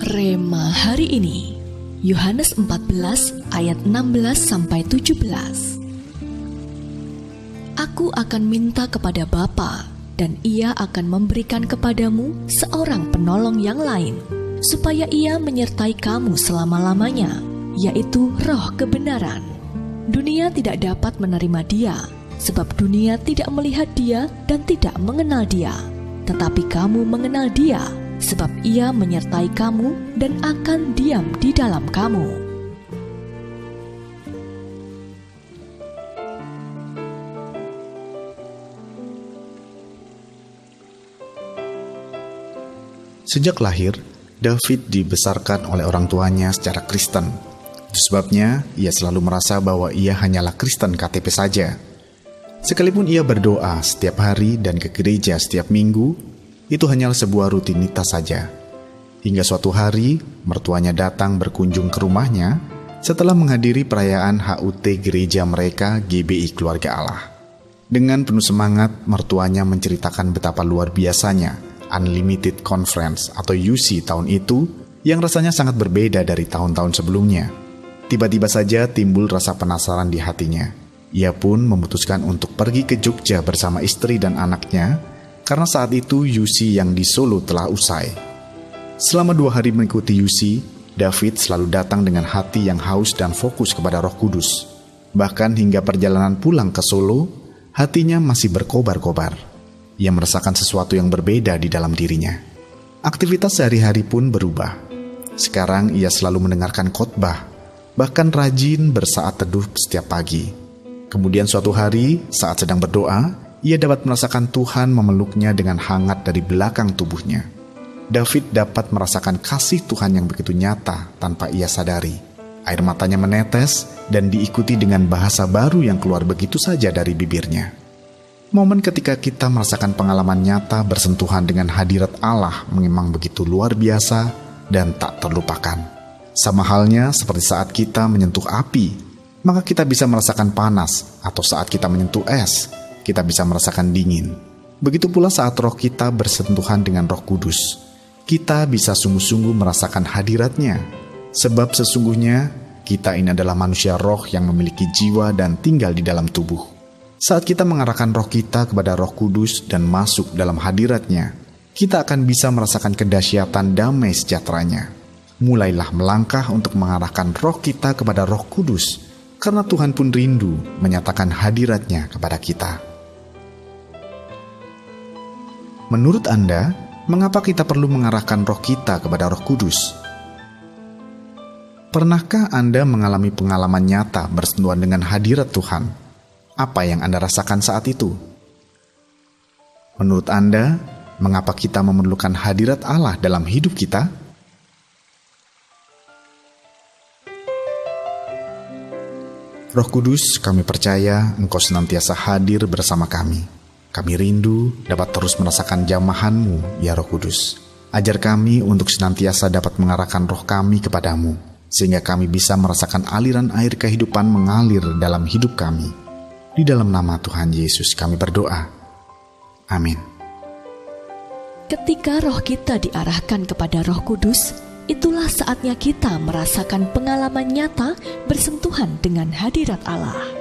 Rema hari ini, Yohanes 14 ayat 16-17. Aku akan minta kepada Bapa, dan Ia akan memberikan kepadamu seorang penolong yang lain, supaya Ia menyertai kamu selama-lamanya, yaitu Roh kebenaran. Dunia tidak dapat menerima Dia, sebab dunia tidak melihat Dia dan tidak mengenal Dia. Tetapi kamu mengenal Dia, sebab Ia menyertai kamu dan akan diam di dalam kamu. Sejak lahir, David dibesarkan oleh orang tuanya secara Kristen. Itu sebabnya ia selalu merasa bahwa ia hanyalah Kristen KTP saja. Sekalipun ia berdoa setiap hari dan ke gereja setiap minggu, itu hanyalah sebuah rutinitas saja. Hingga suatu hari, mertuanya datang berkunjung ke rumahnya setelah menghadiri perayaan HUT gereja mereka GBI Keluarga Allah. Dengan penuh semangat, mertuanya menceritakan betapa luar biasanya Unlimited Conference atau UC tahun itu yang rasanya sangat berbeda dari tahun-tahun sebelumnya. Tiba-tiba saja timbul rasa penasaran di hatinya. Ia pun memutuskan untuk pergi ke Jogja bersama istri dan anaknya karena saat itu UC yang di Solo telah usai. Selama 2 hari mengikuti UC, David selalu datang dengan hati yang haus dan fokus kepada Roh Kudus. Bahkan hingga perjalanan pulang ke Solo, hatinya masih berkobar-kobar. Ia merasakan sesuatu yang berbeda di dalam dirinya. Aktivitas sehari-hari pun berubah. Sekarang ia selalu mendengarkan khotbah, bahkan rajin bersaat teduh setiap pagi. Kemudian suatu hari, saat sedang berdoa, ia dapat merasakan Tuhan memeluknya dengan hangat dari belakang tubuhnya. David dapat merasakan kasih Tuhan yang begitu nyata tanpa ia sadari. Air matanya menetes dan diikuti dengan bahasa baru yang keluar begitu saja dari bibirnya. Momen ketika kita merasakan pengalaman nyata bersentuhan dengan hadirat Allah memang begitu luar biasa dan tak terlupakan. Sama halnya seperti saat kita menyentuh api, maka kita bisa merasakan panas, atau saat kita menyentuh es, kita bisa merasakan dingin. Begitu pula saat roh kita bersentuhan dengan Roh Kudus, kita bisa sungguh-sungguh merasakan hadiratnya. Sebab sesungguhnya kita ini adalah manusia roh yang memiliki jiwa dan tinggal di dalam tubuh. Saat kita mengarahkan roh kita kepada Roh Kudus dan masuk dalam hadiratnya, kita akan bisa merasakan kedahsyatan damai sejahteranya. Mulailah melangkah untuk mengarahkan roh kita kepada Roh Kudus, karena Tuhan pun rindu menyatakan hadiratnya kepada kita. Menurut Anda, mengapa kita perlu mengarahkan roh kita kepada Roh Kudus? Pernahkah Anda mengalami pengalaman nyata bersentuhan dengan hadirat Tuhan? Apa yang Anda rasakan saat itu? Menurut Anda, mengapa kita memerlukan hadirat Allah dalam hidup kita? Roh Kudus, kami percaya Engkau senantiasa hadir bersama kami. Kami rindu dapat terus merasakan jamahan-Mu, ya Roh Kudus. Ajar kami untuk senantiasa dapat mengarahkan roh kami kepadamu, sehingga kami bisa merasakan aliran air kehidupan mengalir dalam hidup kami. Di dalam nama Tuhan Yesus kami berdoa. Amin. Ketika roh kita diarahkan kepada Roh Kudus, itulah saatnya kita merasakan pengalaman nyata bersentuhan dengan hadirat Allah.